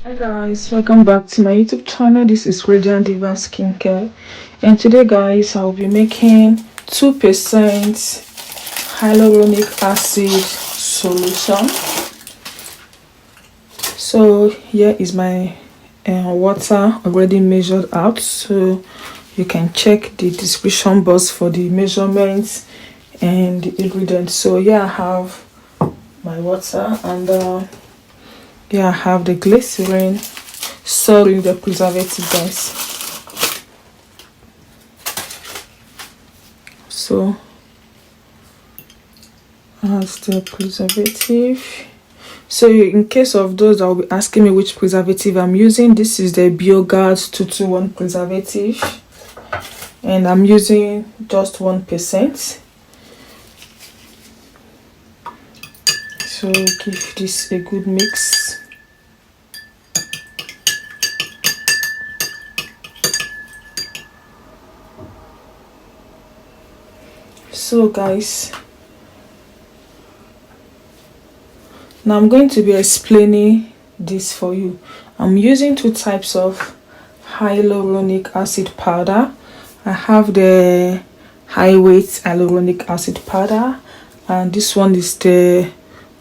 Hi guys, welcome back to my YouTube channel. This is Radiant Diva Skincare, and today guys I'll be making 2% hyaluronic acid solution. So here is my water already measured out, so you can check the description box for the measurements and the ingredients. So yeah, I have my water, and yeah, I have the glycerin, sorry, the preservative guys. So as the preservative. So in case of those that will be asking me which preservative I'm using, this is the BioGuard 221 preservative, and I'm using just 1%. So give this a good mix. So guys, now I'm going to be explaining this for you. I'm using two types of hyaluronic acid powder. I have the high weight hyaluronic acid powder, and this one is the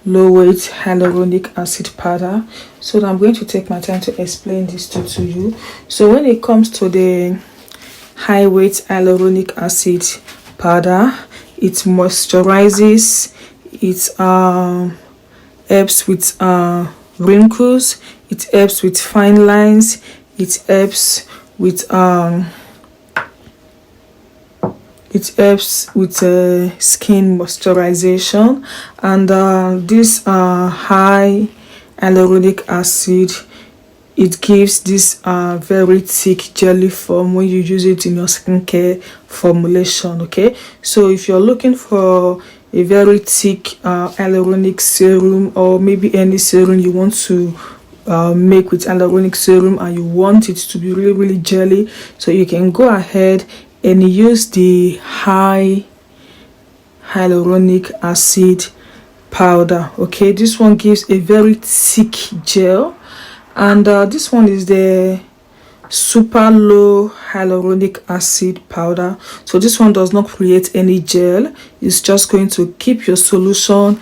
low weight hyaluronic acid powder. So I'm going to take my time to explain these two to you. So when it comes to the high weight hyaluronic acid powder, it moisturizes, it helps with wrinkles, it helps with fine lines, it helps with skin moisturization. And this high hyaluronic acid, it gives this very thick jelly form when you use it in your skincare formulation. Okay, so if you're looking for a very thick hyaluronic serum, or maybe any serum you want to make with hyaluronic serum, and you want it to be really jelly, so you can go ahead and use the high hyaluronic acid powder. Okay, this one gives a very thick gel, and this one is the super low hyaluronic acid powder. So this one does not create any gel, it's just going to keep your solution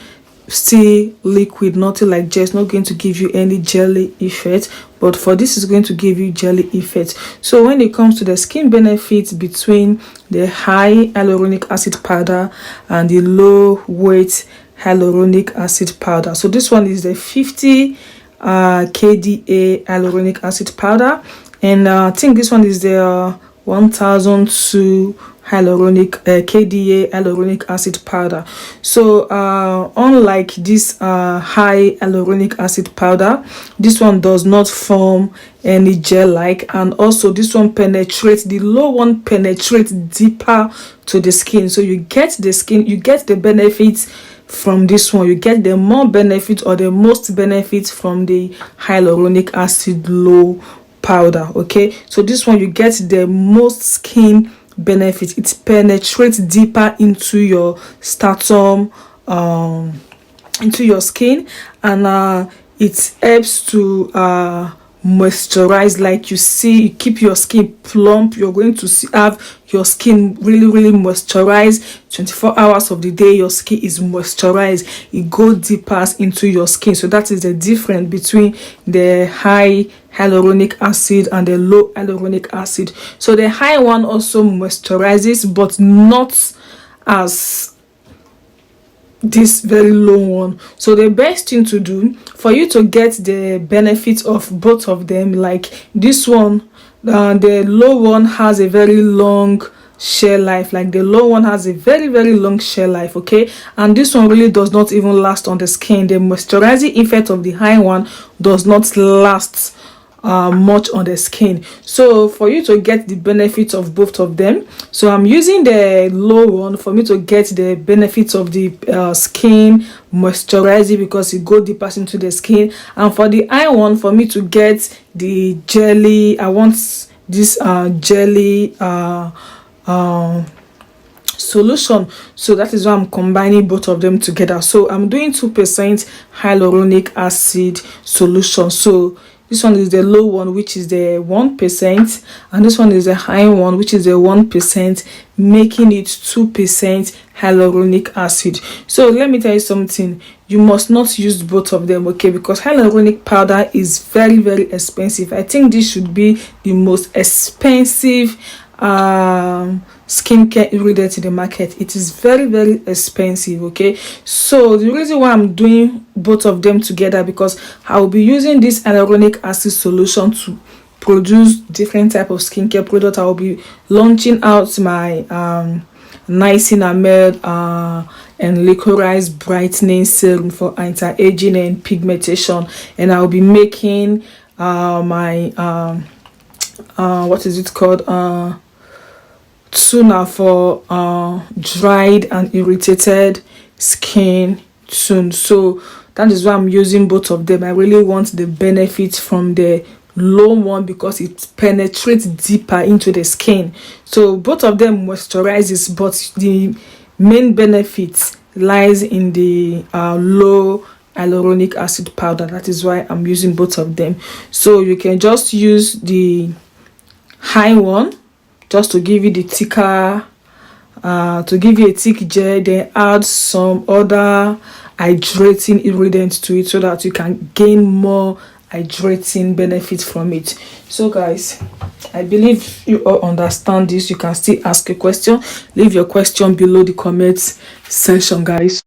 still liquid, nothing like gel. It's not going to give you any jelly effect, but for this is going to give you jelly effect. So when it comes to the skin benefits between the high hyaluronic acid powder and the low weight hyaluronic acid powder, so this one is the 50 kDa hyaluronic acid powder, and I think this one is the 1002 kDa hyaluronic acid powder. So unlike this high hyaluronic acid powder, this one does not form any gel like, and also this one penetrates, the low one penetrates deeper to the skin. So you get the skin, you get the benefits from this one, you get the more benefit or the most benefits from the hyaluronic acid low powder. Okay, so this one you get the most skin benefit. It penetrates deeper into your stratum, into your skin, and it helps to moisturize. Like you see, you keep your skin plump. You're going to have your skin really moisturized 24 hours of the day. Your skin is moisturized, it goes deeper into your skin. So that is the difference between the high hyaluronic acid and the low hyaluronic acid. So the high one also moisturizes, but not as this very low one. So the best thing to do for you to get the benefit of both of them, like this one, the low one has a very long share life, like the low one has a very long share life. Okay, and this one really does not even last on the skin. The moisturizing effect of the high one does not last much on the skin. So for you to get the benefits of both of them, so I'm using the low one for me to get the benefits of the skin moisturizing, because it goes deeper into the skin, and for the high one for me to get the jelly. I want this jelly solution, so that is why I'm combining both of them together. So I'm doing 2% hyaluronic acid solution. So This one is the low one, which is the 1%, and this one is the high one, which is the 1%, making it 2% hyaluronic acid. So let me tell you something, you must not use both of them, okay, because hyaluronic powder is very, very expensive. I think this should be the most expensive skincare ingredient in the market. It is very, very expensive, okay. So the reason why I'm doing both of them together, because I will be using this hyaluronic acid solution to produce different type of skincare product. I will be launching out my niacinamide and liquorized brightening serum for anti-aging and pigmentation, and I'll be making my what is it called, toner for dried and irritated skin soon. So that is why I'm using both of them. I really want the benefit from the low one because it penetrates deeper into the skin. So both of them moisturizes, but the main benefit lies in the low hyaluronic acid powder. That is why I'm using both of them. So you can just use the high one just to give you the thicker, to give you a thick gel, then add some other hydrating ingredients to it so that you can gain more hydrating benefits from it. So guys, I believe you all understand this. You can still ask a question. Leave your question below the comments section, guys.